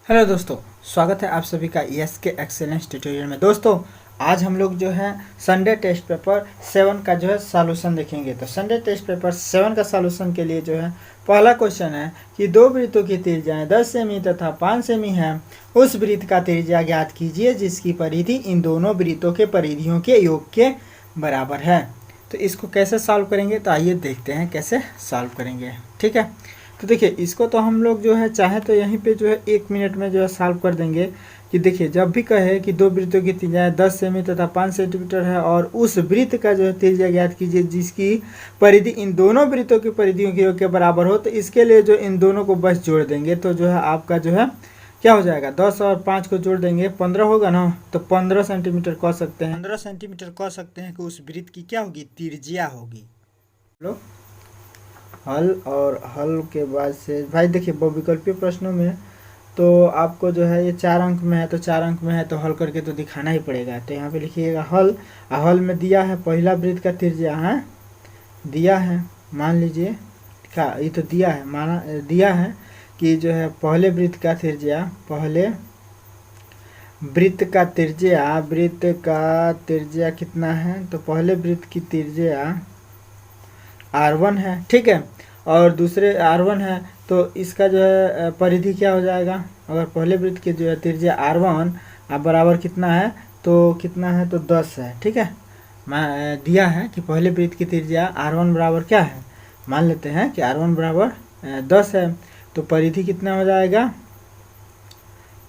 Hello दोस्तों, स्वागत है आप सभी का ईएस के एक्सेलेंस ट्यूटोरियल में। दोस्तों आज हम लोग जो है संडे टेस्ट पेपर 7 का जो है सॉल्यूशन देखेंगे। तो संडे टेस्ट पेपर 7 का सॉल्यूशन के लिए जो है पहला क्वेश्चन है कि दो वृत्तों की त्रिज्याएं 10 सेमी तथा 5 सेमी है। उस वृत्त का त्रिज्या ज्ञात कीजिए जिसकी परिधि इन दोनों वृत्तों के परिधियों के योग के बराबर है। तो इसको कैसे सॉल्व करेंगे, तो आइए देखते हैं कैसे सॉल्व करेंगे। ठीक है, तो देखिए इसको तो हम लोग जो है चाहे तो यहीं पे जो है 1 मिनट में जो है सॉल्व कर देंगे। कि देखिए जब भी कहे कि दो वृत्तों की त्रिज्या 10 सेमी तथा 5 सेंटीमीटर है और उस वृत्त का जो है त्रिज्या ज्ञात कीजिए जिसकी परिधि इन दोनों वृत्तों की परिधियों के योग के बराबर हो, तो इसके लिए जो इन दोनों को बस जोड़ देंगे। तो जो है आपका जो है क्या हो जाएगा, 10 और 5 को जोड़ देंगे 15 होगा ना। तो 15 सेंटीमीटर कह सकते हैं, 15 सेंटीमीटर कह सकते हैं कि उस वृत्त की क्या होगी, त्रिज्या होगी। लो हल, और हल के बाद से भाई देखिए बहुविकल्पीय प्रश्नों में तो आपको जो है ये 4 अंक में है, तो 4 अंक में है तो हल करके तो दिखाना ही पड़ेगा। तो यहाँ पे लिखिएगा हल। हल में दिया है पहला वृत्त का त्रिज्या है, दिया है मान लीजिए क्या, ये तो दिया है, माना दिया है कि जो है पहले वृत्त का त्रिज्या, पहले वृत्त का त्रिज्या कितना है, तो पहले वृत्त की त्रिज्या R1 है। ठीक है, और दूसरे R1 है तो इसका जो है परिधि क्या हो जाएगा, अगर पहले वृत्त की जो है त्रिज्या R1 बराबर कितना है, तो कितना है, तो 10 है। ठीक है, मैं दिया है कि पहले वृत्त की त्रिज्या R1 बराबर क्या है, मान लेते हैं कि R1 बराबर 10 है। तो परिधि कितना हो जाएगा,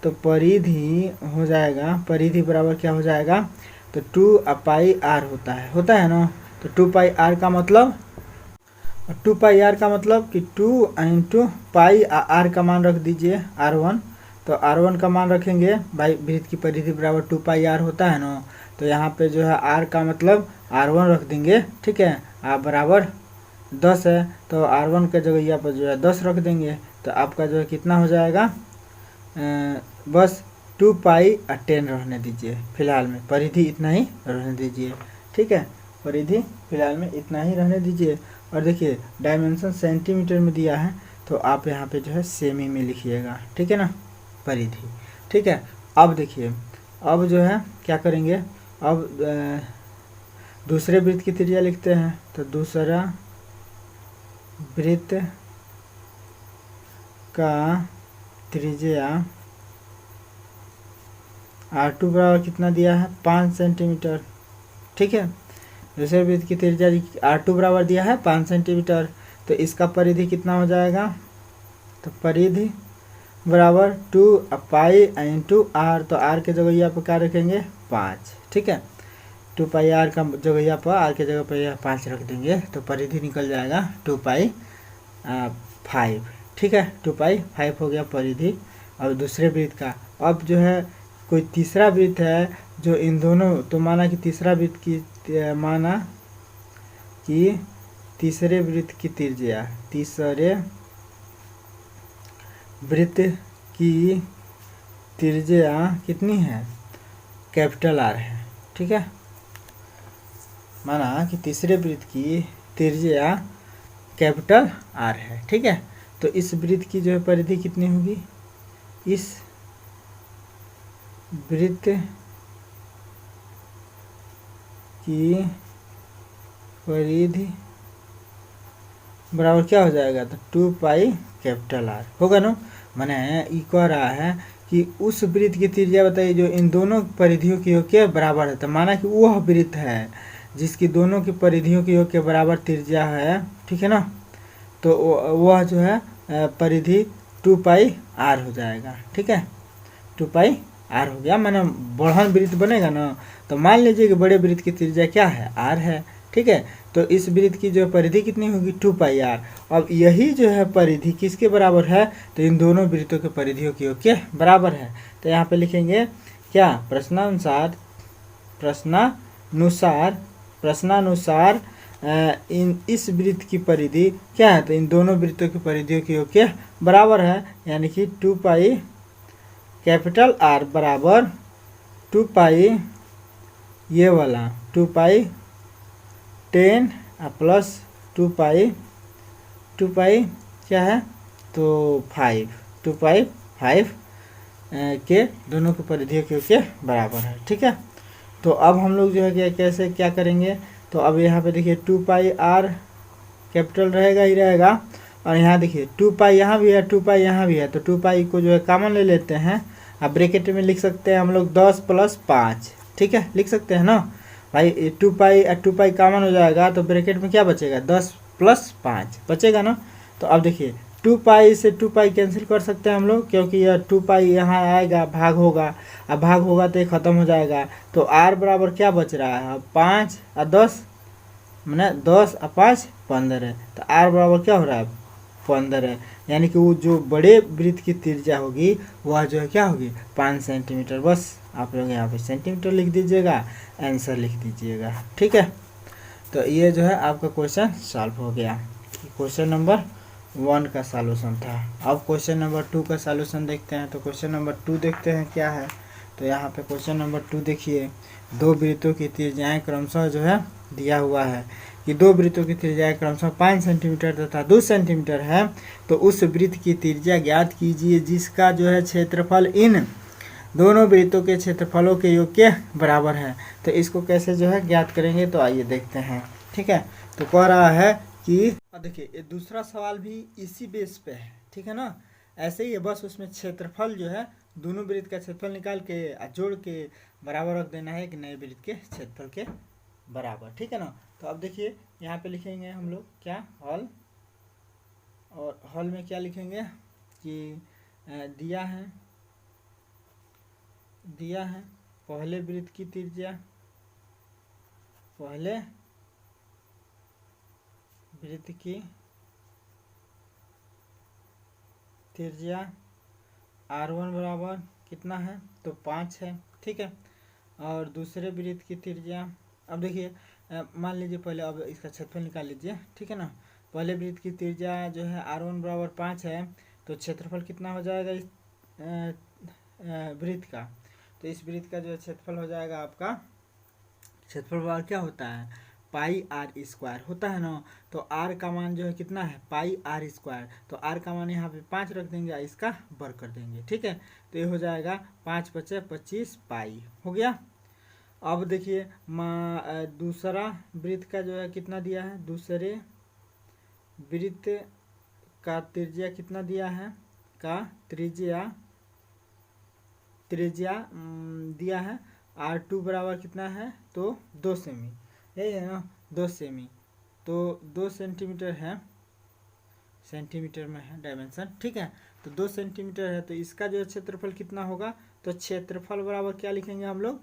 तो परिधि हो जाएगा, परिधि बराबर क्या हो जाएगा, तो 2πr होता है ना। तो 2πr का मतलब, 2πr का मतलब कि 2 इंटू पाई, आर का मान रख दीजिए R1। तो R1 का मान रखेंगे भाई, वृत्त की परिधि बराबर 2πr होता है ना। तो यहाँ पे जो है R का मतलब R1 रख देंगे। ठीक है, बराबर 10 है तो R1 के जगह पर जो है 10 रख देंगे। तो आपका जो है कितना हो जाएगा, बस 2π10 रहने दीजिए फिलहाल में, परिधि इतना ही रहने दीजिए। ठीक है, परिधि फिलहाल में इतना ही रहने दीजिए। और देखिए डायमेंशन सेंटीमीटर में दिया है तो आप यहाँ पे जो है सेमी में लिखिएगा। ठीक है ना, परिधि। ठीक है, अब देखिए अब जो है क्या करेंगे, अब दूसरे वृत्त की त्रिज्या लिखते हैं। तो दूसरा वृत्त का त्रिज्या R2 बराबर कितना दिया है, 5 सेंटीमीटर। ठीक है, दूसरे वृत्त की त्रिज्या R2 बराबर दिया है 5 सेंटीमीटर। तो इसका परिधि कितना हो जाएगा, तो परिधि बराबर 2π इंटू r। तो r के जगह पर क्या रखेंगे, 5। ठीक है, 2πr का जगह पर, r के जगह पर 5 रख देंगे। तो परिधि निकल जाएगा 2π5। ठीक है, 2π5 हो गया परिधि। और दूसरे वृत्त का, अब जो है कोई तीसरा वृत्त है जो इन दोनों, तो माना कि तीसरा वृत्त की, माना कि तीसरे वृत्त की त्रिज्या, तीसरे वृत्त की त्रिज्या कितनी है, कैपिटल R है। ठीक है, माना कि तीसरे वृत्त की त्रिज्या कैपिटल R है। ठीक है, तो इस वृत्त की जो है परिधि कितनी होगी, इस वृत्त की परिधि बराबर क्या हो जाएगा, तो 2π कैपिटल R होगा ना। मैंने ये कह रहा है कि उस वृत्त की त्रिज्या बताइए जो इन दोनों परिधियों के योग के बराबर है। तो माना कि वह वृत्त है जिसकी दोनों की परिधियों के योग के बराबर त्रिज्या है। ठीक है ना, तो वह जो है परिधि 2πr हो जाएगा। ठीक है, 2πr हो गया, मैंने बढ़न वृत्त बनेगा ना। तो मान लीजिए कि बड़े वृत्त की त्रिज्या क्या है, r है। ठीक है, तो इस वृत्त की जो परिधि कितनी होगी, 2πr। अब यही जो है परिधि किसके बराबर है, तो इन दोनों वृत्तों के परिधियों के योग के बराबर है। तो यहाँ पे लिखेंगे क्या, प्रश्नानुसार इस वृत्त की परिधि क्या है, तो इन दोनों वृत्तों की परिधियों के योग के बराबर है। यानी कि 2π कैपिटल R बराबर 2π, ये वाला 2π10 प्लस 2π क्या है, तो 5, 2π5 के दोनों की परिधियों के बराबर है। ठीक है, तो अब हम लोग जो है कि कैसे क्या करेंगे, तो अब यहाँ पे देखिए 2πr कैपिटल रहेगा ही रहेगा, और यहाँ देखिए 2π यहाँ भी है 2π यहाँ भी है, तो 2π को जो है कॉमन ले लेते हैं। अब ब्रैकेट में लिख सकते हैं हम लोग 10 + 5। ठीक है, लिख सकते हैं ना भाई, 2π कॉमन हो जाएगा तो ब्रैकेट में क्या बचेगा, 10 + 5 बचेगा ना। तो अब देखिए 2π से 2π कैंसिल कर सकते हैं हम लोग, क्योंकि यह 2π यहाँ आएगा, भाग होगा, अब भाग होगा तो ये ख़त्म हो जाएगा। तो r बराबर क्या बच रहा है, 5 और 10, मैंने 10 और 5 15 है, तो r बराबर क्या हो रहा है, 15 है। यानी कि वो जो बड़े वृत्त की त्रिज्या होगी वह जो है क्या होगी, 5 सेंटीमीटर। बस आप लोग यहाँ पे सेंटीमीटर लिख दीजिएगा, आंसर लिख दीजिएगा। ठीक है, तो ये जो है आपका क्वेश्चन सॉल्व हो गया। क्वेश्चन नंबर 1 का सॉल्यूशन था। अब क्वेश्चन नंबर 2 का सॉल्यूशन देखते हैं। तो क्वेश्चन नंबर 2 देखते हैं क्या है। तो यहाँ पे क्वेश्चन नंबर 2 देखिए, दो वृत्तों की त्रिज्याएं क्रमशः जो है दिया हुआ है कि दो वृत्तों की त्रिज्याएं क्रमशः 5 सेंटीमीटर तथा 2 सेंटीमीटर है। तो उस वृत्त की त्रिज्या ज्ञात कीजिए जिसका जो है क्षेत्रफल इन दोनों वृत्तों के क्षेत्रफलों के योग के बराबर है। तो इसको कैसे जो है ज्ञात करेंगे, तो आइए देखते हैं। ठीक है, तो कह रहा है कि देखिए ये दूसरा सवाल भी इसी बेस पे है। ठीक है ना, ऐसे ही है, बस उसमें क्षेत्रफल जो है दोनों वृत्त का क्षेत्रफल निकाल के जोड़ के बराबर रख देना है कि नए वृत्त के क्षेत्रफल के बराबर। ठीक है ना, तो अब देखिए यहाँ पे लिखेंगे हम लोग क्या, हल, और हल में क्या लिखेंगे कि दिया है पहले वृत्त की त्रिज्या, पहले वृत्त की त्रिज्या r1 बराबर कितना है, तो 5 है। ठीक है, और दूसरे वृत्त की त्रिज्या, अब देखिए मान लीजिए पहले अब इसका क्षेत्रफल निकाल लीजिए। ठीक है ना, पहले वृत्त की त्रिज्या जो है r1 बराबर 5 है, तो क्षेत्रफल कितना हो जाएगा इस वृत्त का, तो इस वृत्त का जो क्षेत्रफल हो जाएगा आपका, क्षेत्रफल बराबर क्या होता है, πr² होता है ना। तो r का मान जो है कितना है, πr², तो r का मान यहाँ पे 5 रख देंगे, इसका वर्ग कर देंगे। ठीक है, तो ये हो जाएगा 5 × 5 = 25 पाई हो गया। अब देखिए दूसरा वृत्त का जो है कितना दिया है, दूसरे वृत्त का त्रिज्या कितना दिया है, का त्रिज्या दिया है r2 बराबर कितना है, तो 2 सेमी, यही है ना, 2 सेमी, तो 2 सेंटीमीटर है, सेंटीमीटर में है डायमेंशन। ठीक है, तो 2 सेंटीमीटर है, तो इसका जो क्षेत्रफल कितना होगा, तो क्षेत्रफल बराबर क्या लिखेंगे हम लोग,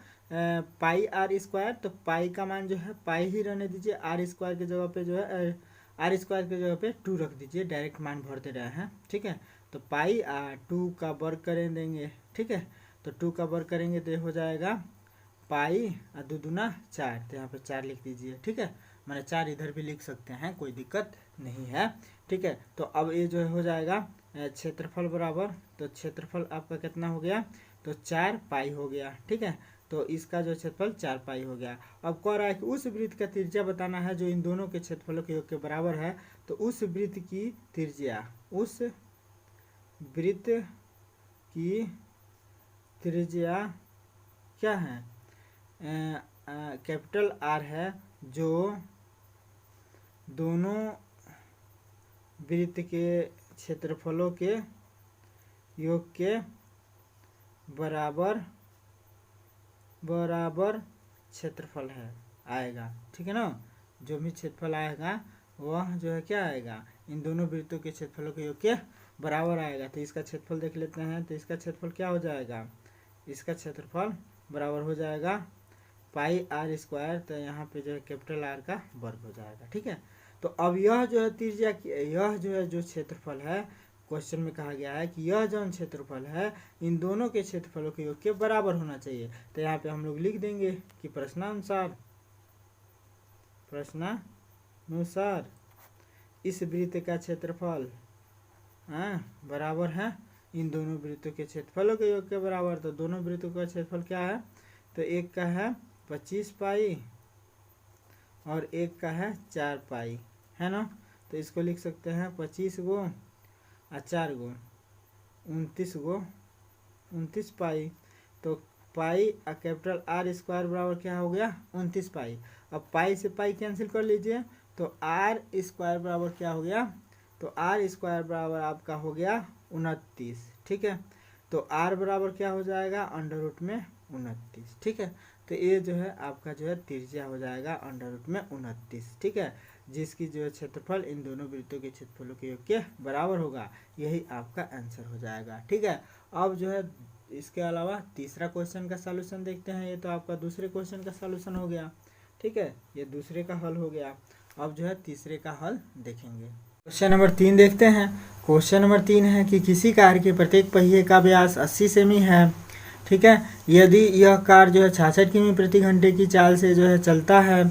πr²। तो पाई का मान जो है पाई ही रहने दीजिए, r² की जगह पे जो है r² की जगह पे 2 रख दीजिए, डायरेक्ट मान भरते रहे हैं। ठीक है, तो πr2 का वर्ग करें देंगे। ठीक है, तो 2 का वर्ग करेंगे तो ये हो जाएगा पाई और 2 दूना 4, तो यहाँ पे 4 लिख दीजिए। ठीक है, मैंने 4 इधर भी लिख सकते हैं, कोई दिक्कत नहीं है। ठीक है, तो अब ये जो हो जाएगा क्षेत्रफल बराबर, तो क्षेत्रफल आपका कितना हो गया, तो 4 पाई हो गया। ठीक है, तो इसका जो क्षेत्रफल 4 पाई हो गया। अब कह रहा है कि उस वृत्त का त्रिज्या बताना है जो इन दोनों के क्षेत्रफलों के योग के बराबर है। तो उस वृत्त की त्रिज्या, उस वृत्त की त्रिज्या क्या है, कैपिटल R है, जो दोनों वृत्त के क्षेत्रफलों के योग के बराबर क्षेत्रफल है आएगा। ठीक है ना, जो भी क्षेत्रफल आएगा वह जो है क्या आएगा, इन दोनों वृत्तों के क्षेत्रफलों के योग के बराबर आएगा। तो इसका क्षेत्रफल देख लेते हैं, तो इसका क्षेत्रफल क्या हो जाएगा, इसका क्षेत्रफल बराबर हो जाएगा πr², तो यहाँ पे जो है कैपिटल R का वर्ग हो जाएगा। ठीक है, तो अब यह जो है त्रिज्या, यह जो है जो क्षेत्रफल है, क्वेश्चन में कहा गया है कि यह जो क्षेत्रफल है इन दोनों के क्षेत्रफलों के योग के बराबर होना चाहिए। तो यहाँ पे हम लोग लिख देंगे कि प्रश्नानुसार इस वृत्त का क्षेत्रफल बराबर है इन दोनों वृत्तों के क्षेत्रफलों के योग के बराबर। तो दोनों वृत्तों का क्षेत्रफल क्या है, तो एक का है 25 पाई और एक का है 4 पाई, है ना। तो इसको लिख सकते हैं 25 गो और 4 गो 29 गो 29 पाई। तो पाई कैपिटल आर स्क्वायर बराबर क्या हो गया 29 पाई। अब पाई से पाई कैंसिल कर लीजिए तो आर स्क्वायर बराबर क्या हो गया, तो आर स्क्वायर बराबर आपका हो गया 29। ठीक है, तो आर बराबर क्या हो जाएगा अंडर रूट में 29। ठीक है, तो ये जो है आपका जो है त्रिज्या हो जाएगा अंडर रूट में 29। ठीक है, जिसकी जो है क्षेत्रफल इन दोनों वृत्तों के क्षेत्रफलों के योग के बराबर होगा, यही आपका आंसर हो जाएगा। ठीक है, अब जो है इसके अलावा तीसरा क्वेश्चन का सॉल्यूशन देखते हैं। ये तो आपका दूसरे क्वेश्चन का सॉल्यूशन हो गया। ठीक है, ये दूसरे का हल हो गया। अब जो है तीसरे का हल देखेंगे। क्वेश्चन नंबर 3 देखते हैं। क्वेश्चन नंबर 3 है कि किसी कार के प्रत्येक पहिए का व्यास 80 सेमी है। ठीक है, यदि यह कार जो है 66 किमी प्रति घंटे की चाल से जो है चलता है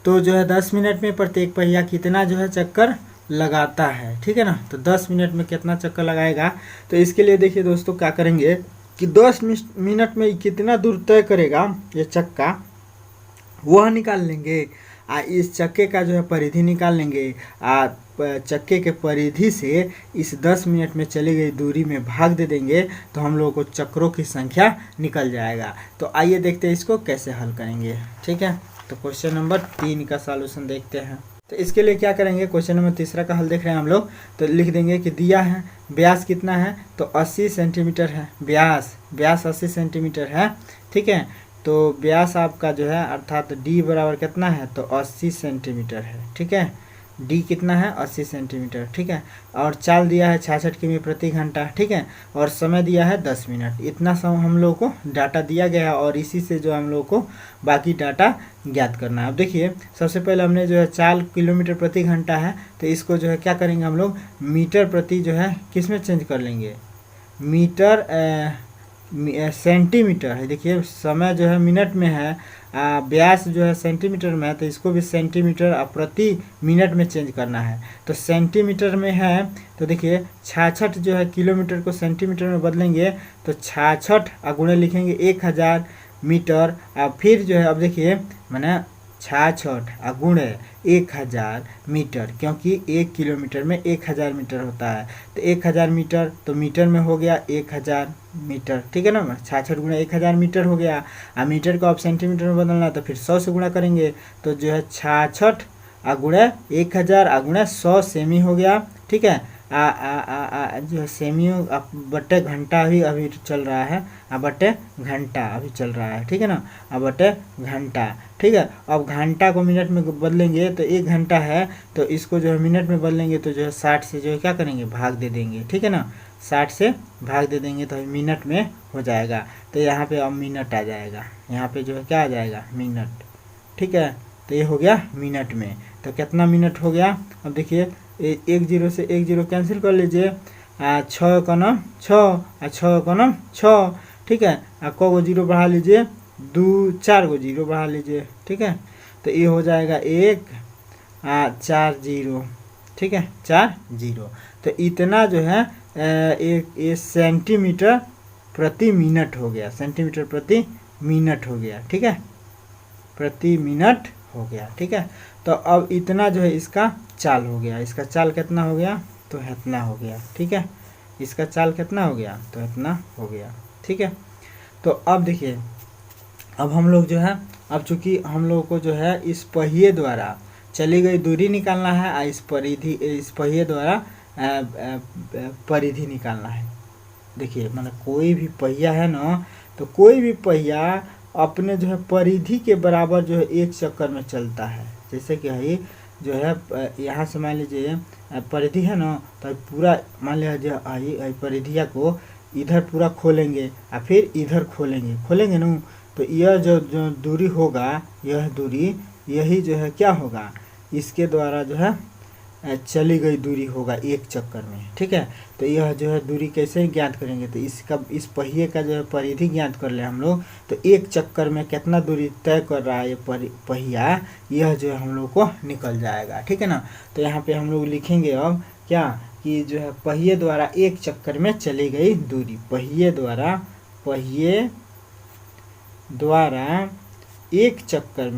तो जो है 10 मिनट में प्रत्येक पहिया कितना जो है चक्कर लगाता है। ठीक है ना, तो 10 मिनट में कितना चक्कर लगाएगा। तो इसके लिए देखिए दोस्तों क्या करेंगे कि 10 मिनट में कितना दूर तय करेगा ये चक्का, वह निकाल लेंगे। इस चक्के का जो है परिधि निकाल लेंगे। चक्के के परिधि से इस 10 मिनट में चली गई दूरी में भाग दे देंगे तो हम लोगों को चक्रों की संख्या निकल जाएगा। तो आइए देखते हैं इसको कैसे हल करेंगे। ठीक है, तो क्वेश्चन नंबर 3 का सॉल्यूशन देखते हैं। तो इसके लिए क्या करेंगे, क्वेश्चन नंबर तीसरा का हल देख रहे हैं हम लोग। तो लिख देंगे कि दिया है व्यास कितना है, तो 80 सेंटीमीटर है। व्यास 80 सेंटीमीटर है। ठीक है, तो व्यास आपका जो है अर्थात डी बराबर कितना है, तो 80 सेंटीमीटर है। ठीक है, डी कितना है 80 सेंटीमीटर। ठीक है, और चाल दिया है 66 किमी प्रति घंटा। ठीक है, और समय दिया है 10 मिनट। इतना समय हम लोग को डाटा दिया गया है और इसी से जो हम लोग को बाकी डाटा ज्ञात करना है। अब देखिए सबसे पहले हमने जो है चाल किलोमीटर प्रति घंटा है, तो इसको जो है क्या करेंगे हम लोग मीटर प्रति जो है किस में चेंज कर लेंगे, मीटर सेंटीमीटर है। देखिए समय जो है मिनट में है, व्यास जो है सेंटीमीटर में है, तो इसको भी सेंटीमीटर प्रति मिनट में चेंज करना है। तो सेंटीमीटर में है तो देखिए 66 जो है किलोमीटर को सेंटीमीटर में बदलेंगे तो 66 गुणे लिखेंगे 1000 मीटर। फिर जो है अब देखिए मैंने 66 गुणे 1000 मीटर, क्योंकि 1 किलोमीटर में 1000 मीटर होता है। तो 1000 मीटर तो मीटर में हो गया 1000 मीटर। ठीक है ना, 66 गुणा 1000 मीटर हो गया। मीटर को आप सेंटीमीटर में बदलना तो फिर 100 से गुणा करेंगे तो जो है 66 गुणा 1000 गुणा 100 सेमी हो गया। ठीक है, जो है सेमी बटे घंटा अभी चल रहा है, बटे घंटा अभी चल रहा है। ठीक है ना, बटे घंटा। ठीक है, अब घंटा को मिनट में बदलेंगे तो 1 घंटा है, तो इसको जो है मिनट में बदलेंगे तो जो है 60 से जो है क्या करेंगे भाग दे देंगे। ठीक है ना, 60 से भाग दे देंगे तो मिनट में हो जाएगा। तो यहाँ पे अब मिनट आ जाएगा, यहाँ पे जो है क्या आ जाएगा मिनट। ठीक है, तो ये हो गया मिनट में। तो कितना मिनट हो गया, अब देखिए 1 0 से 1 0 कैंसिल कर लीजिए। 6 का नाम 6, 6 का नाम 6। ठीक है, को गो जीरो बढ़ा लीजिए, 2 4 गो जीरो बढ़ा लीजिए। ठीक है, तो ये हो जाएगा 1 4 0। ठीक है, 4 0। तो इतना जो है एक सेंटीमीटर प्रति मिनट हो गया, सेंटीमीटर प्रति मिनट हो गया। ठीक है, प्रति मिनट हो गया। ठीक है, तो अब इतना जो है इसका चाल हो गया। इसका चाल कितना हो गया, तो इतना हो गया। ठीक है, इसका चाल कितना हो गया, तो इतना हो गया। ठीक है, तो अब देखिए अब हम लोग जो है अब चूंकि हम लोग को जो है इस पहिए द्वारा चली गई दूरी निकालना है, इस पहिए द्वारा परिधि निकालना है। देखिए मतलब कोई भी पहिया है ना, तो कोई भी पहिया अपने जो है परिधि के बराबर जो है एक चक्कर में चलता है। जैसे कि है जो है यहाँ से मान लीजिए परिधि है ना, तो पूरा मान लीजिए परिधिया को इधर पूरा खोलेंगे और फिर इधर खोलेंगे ना, तो यह जो दूरी होगा, यह दूरी यही जो है क्या होगा, इसके द्वारा जो है चली गई दूरी होगा एक चक्कर में। ठीक है, तो यह जो है दूरी कैसे ज्ञात करेंगे, तो इस पहिए का जो है परिधि ज्ञात कर ले हम लोग। तो एक चक्कर में कितना दूरी तय कर रहा है ये पहिया, यह जो है हम लोग को निकल जाएगा। ठीक है ना, तो यहाँ पे हम लोग लिखेंगे अब क्या कि जो है पहिए द्वारा एक चक्कर में चली गई दूरी, पहिए द्वारा एक चक्कर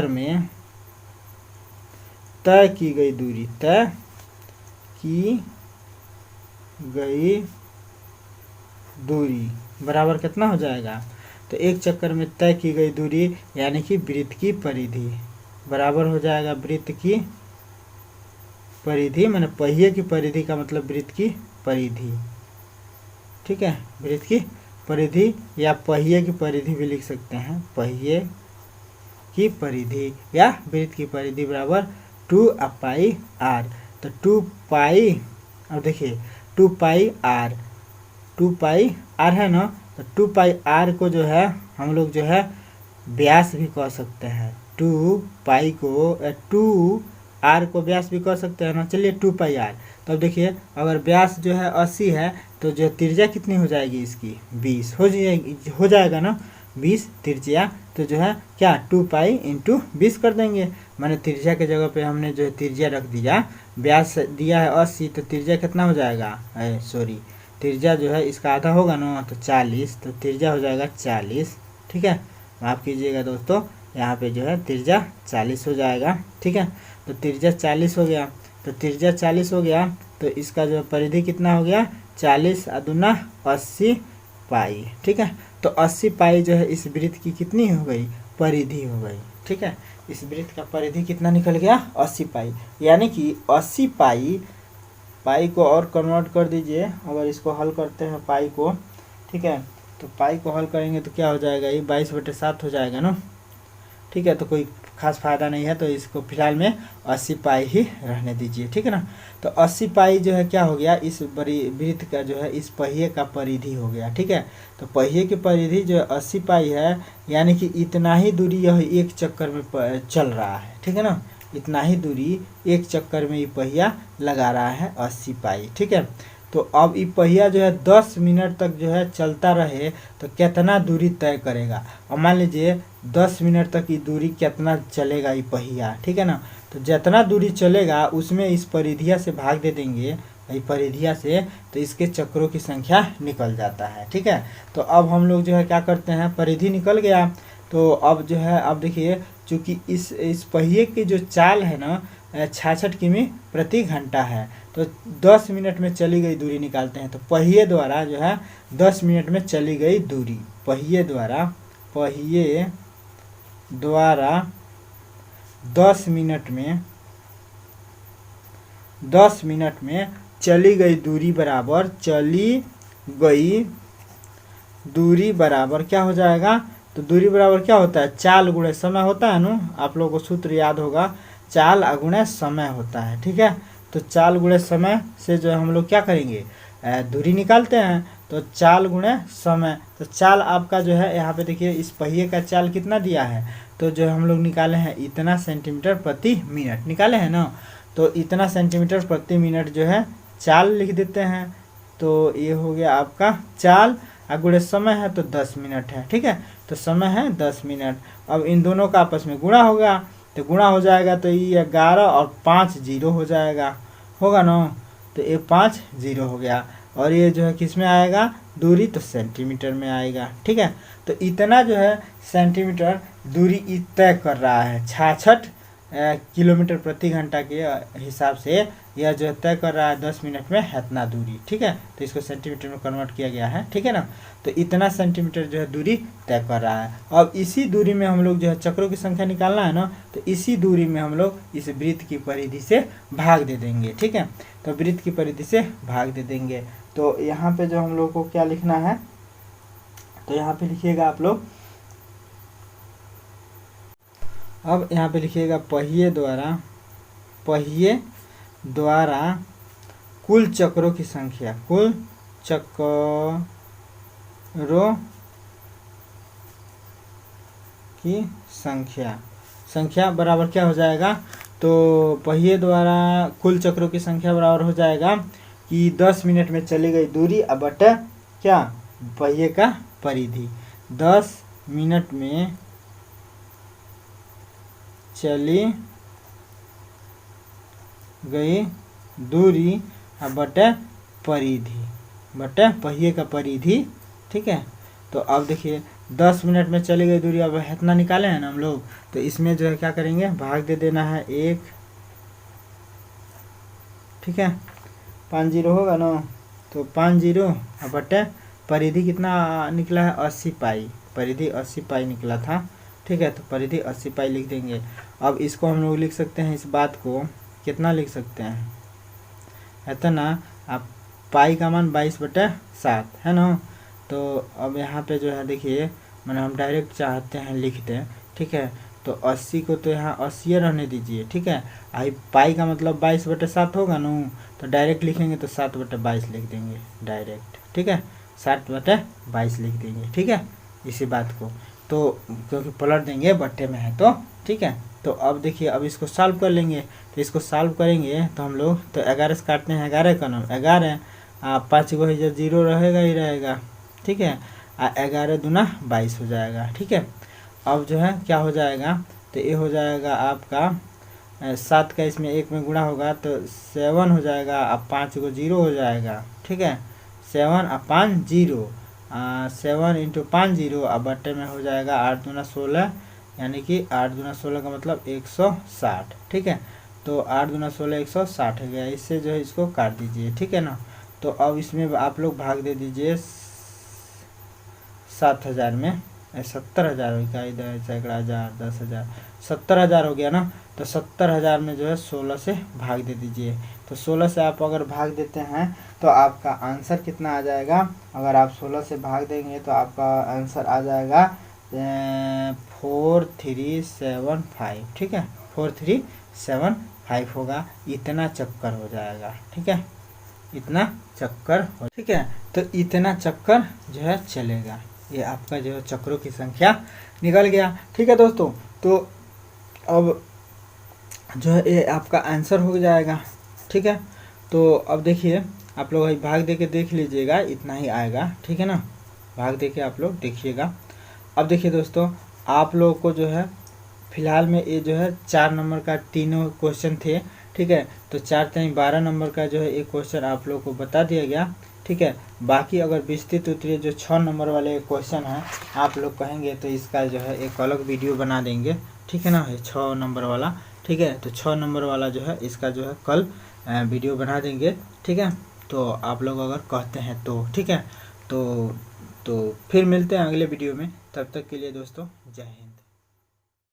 में तय की गई दूरी बराबर कितना हो जाएगा, तो एक चक्कर में तय की गई दूरी यानी कि वृत्त की परिधि बराबर हो जाएगा वृत्त की परिधि, माने पहिए की परिधि का मतलब वृत्त की परिधि। ठीक है, वृत्त की परिधि या पहिए की परिधि भी लिख सकते हैं, पहिए की परिधि या वृत्त की परिधि बराबर 2 पाई आर। तो 2 पाई, अब देखिए 2 पाई आर, 2 पाई आर है ना, तो 2 पाई आर को जो है हम लोग जो है व्यास भी कह सकते हैं, 2 पाई को 2 आर को व्यास भी कह सकते हैं ना। चलिए 2 पाई आर, तो अब देखिए अगर व्यास जो है 80 है तो जो त्रिज्या कितनी हो जाएगी इसकी 20 हो जाएगा ना, 20 त्रिज्या, तो जो है क्या 2 पाई इंटू 20 कर देंगे, माने त्रिज्या के जगह पे हमने जो है त्रिज्या रख दिया, व्यास दिया है 80 तो त्रिज्या कितना हो जाएगा, सॉरी त्रिज्या जो है इसका आधा होगा ना तो 40, तो त्रिज्या हो जाएगा 40। ठीक है, माफ़ कीजिएगा दोस्तों, यहाँ पे जो है त्रिज्या 40 हो जाएगा। ठीक है, तो त्रिज्या 40 हो गया, तो त्रिज्या 40 हो गया तो इसका जो परिधि कितना हो गया 40 दूना 80 पाई। ठीक है, तो 80 पाई जो है इस वृत्त की कितनी हो गई, परिधि हो गई। ठीक है, इस वृत्त का परिधि कितना निकल गया 80 पाई, यानी कि 80 पाई, पाई को और कन्वर्ट कर दीजिए, अगर इसको हल करते हैं पाई को। ठीक है, तो पाई को हल करेंगे तो क्या हो जाएगा, ये 22/7 हो जाएगा ना। ठीक है, तो कोई खास फायदा नहीं है, तो इसको फिलहाल में 80 पाई ही रहने दीजिए। ठीक है ना, तो 80 पाई जो है क्या हो गया, इस बड़ी वृत्त का जो है इस पहिए का परिधि हो गया। ठीक है, तो पहिए की परिधि जो है 80 पाई है, यानी कि इतना ही दूरी यह एक चक्कर में चल रहा है। ठीक है ना, इतना ही दूरी एक चक्कर में ये पहिया लगा रहा है 80 पाई। ठीक है, तो अब ये पहिया जो है 10 मिनट तक जो है चलता रहे तो कितना दूरी तय करेगा। और मान लीजिए 10 मिनट तक ये दूरी कितना चलेगा ये पहिया। ठीक है ना, तो जितना दूरी चलेगा उसमें इस परिधिया से भाग दे देंगे, ये परिधिया से, तो इसके चक्रों की संख्या निकल जाता है। ठीक है, तो अब हम लोग जो है क्या करते हैं, परिधि निकल गया तो अब जो है, अब देखिए चूँकि इस पहिए की जो चाल है ना 66 किमी प्रति घंटा है, तो 10 मिनट में चली गई दूरी निकालते हैं। तो पहिए द्वारा जो है 10 मिनट में चली गई दूरी, पहिए द्वारा 10 मिनट में चली गई दूरी बराबर, चली गई दूरी बराबर क्या हो जाएगा, तो दूरी बराबर क्या होता है, चाल गुणे समय होता है ना, आप लोगों को सूत्र याद होगा, चाल गुणे समय होता है। ठीक है, तो चाल गुणे समय से जो है हम लोग क्या करेंगे, दूरी निकालते हैं, तो चाल गुणे समय, तो चाल आपका जो है यहाँ पे देखिए इस पहिए का चाल कितना दिया है, तो जो हम लोग निकाले हैं इतना सेंटीमीटर प्रति मिनट निकाले हैं ना, तो इतना सेंटीमीटर प्रति मिनट जो है चाल लिख देते हैं, तो ये हो गया आपका चाल, गुणे समय है तो 10 मिनट है। ठीक है, तो समय है 10 मिनट। अब इन दोनों का आपस में गुणा होगा, तो गुणा हो जाएगा तो ये 11 और 5 जीरो हो जाएगा, होगा ना, तो ये 5 जीरो हो गया, और ये जो है किस में आएगा दूरी, तो सेंटीमीटर में आएगा। ठीक है, तो इतना जो है सेंटीमीटर दूरी तय कर रहा है, 66 किलोमीटर प्रति घंटा के हिसाब से यह जो तय कर रहा है 10 मिनट में इतना दूरी। ठीक है, तो इसको सेंटीमीटर में कन्वर्ट किया गया है। ठीक है ना, तो इतना सेंटीमीटर जो है दूरी तय कर रहा है। अब इसी दूरी में हम लोग जो है चक्रों की संख्या निकालना है ना, तो इसी दूरी में हम लोग इस वृत्त की परिधि से भाग दे देंगे। ठीक है, तो वृत्त की परिधि से भाग दे देंगे, तो यहाँ पे जो हम लोग को क्या लिखना है, तो यहाँ पे लिखिएगा आप लोग, अब यहाँ पे लिखिएगा पहिए द्वारा कुल चक्रों की संख्या, कुल चक्रों की संख्या बराबर क्या हो जाएगा, तो पहिए द्वारा कुल चक्रों की संख्या बराबर हो जाएगा कि 10 मिनट में चली गई दूरी अब बटा क्या, पहिए का परिधि, 10 मिनट में चली गई दूरी अब बटे परिधि, बटे पहिए का परिधि। ठीक है, तो अब देखिए 10 मिनट में चली गई दूरी, अब इतना निकाले हैं ना हम लोग, तो इसमें जो है क्या करेंगे, भाग दे देना है 1। ठीक है, 5 जीरो होगा ना, तो 5 जीरो अब बटे परिधि कितना निकला है, 80 पाई, परिधि 80 पाई निकला था। ठीक है, तो परिधि 80 पाई लिख देंगे। अब इसको हम लोग लिख सकते हैं, इस बात को कितना लिख सकते हैं, है तो ना, आप पाई का मान 22/7 है ना। तो अब यहाँ पे जो है देखिए, मैंने हम डायरेक्ट चाहते हैं लिख दें। ठीक है, तो 80 को तो यहाँ 80 रहने दीजिए। ठीक है, आई पाई का मतलब 22/7 होगा ना, तो डायरेक्ट लिखेंगे तो 7/22 लिख देंगे डायरेक्ट। ठीक है, 7/22 लिख देंगे। ठीक है, इसी बात को तो क्योंकि पलट देंगे बट्टे में है तो। ठीक है, तो अब देखिए, अब इसको सॉल्व कर लेंगे। तो इसको सॉल्व करेंगे तो हम लोग तो 11 से काटते हैं, 11 का नाम 11, 5 को 0 रहेगा ही रहेगा। ठीक है, 11 दूना 22 हो जाएगा। ठीक है, अब जो है क्या हो जाएगा, तो ये हो जाएगा आपका 7 का इसमें 1 में गुणा होगा तो 7 हो जाएगा, अब 5 को 0 हो जाएगा। ठीक है, 7 और 5 0, 7 × 5 0, अब बट्टे में हो जाएगा 8 दूना 16, यानी कि 8 दूना 16 का मतलब 160। ठीक है, तो 8 दूना 16 160 हो गया। इससे जो है इसको काट दीजिए। ठीक है ना, तो अब इसमें आप लोग भाग दे दीजिए 7000 में, 70,000 हो गया, इधर सैकड़ा हज़ार 10,000, 70,000 हो गया ना। तो 70,000 में जो है 16 से भाग दे दीजिए। तो 16 से आप अगर भाग देते हैं तो आपका आंसर कितना आ जाएगा, अगर आप 16 से भाग देंगे तो आपका आंसर आ जाएगा 4375। ठीक है, 4375 होगा। इतना चक्कर हो जाएगा। ठीक है, इतना चक्कर हो। ठीक है, तो इतना चक्कर जो है चलेगा। ये आपका जो है चक्रों की संख्या निकल गया। ठीक है दोस्तों, तो अब जो है ये आपका आंसर हो जाएगा। ठीक है, तो अब देखिए आप लोग भाग दे के देख लीजिएगा, इतना ही आएगा। ठीक है ना, भाग दे के आप लोग देखिएगा। अब देखिए दोस्तों, आप लोगों को जो है फिलहाल में ये जो है 4 नंबर का तीनों क्वेश्चन थे। ठीक है, तो 4 3 12 नंबर का जो है एक क्वेश्चन आप लोगों को बता दिया गया। ठीक है, बाकी अगर विस्तृत उत्तरीय जो 6 नंबर वाले क्वेश्चन हैं आप लोग कहेंगे तो इसका जो है एक अलग वीडियो बना देंगे। ठीक है ना, है 6 नंबर वाला। ठीक है, तो 6 नंबर वाला जो है इसका जो है कल वीडियो बना देंगे। ठीक है, तो आप लोग अगर कहते हैं तो। ठीक है, तो फिर मिलते हैं अगले वीडियो में। तब तक के लिए दोस्तों जय हिंद।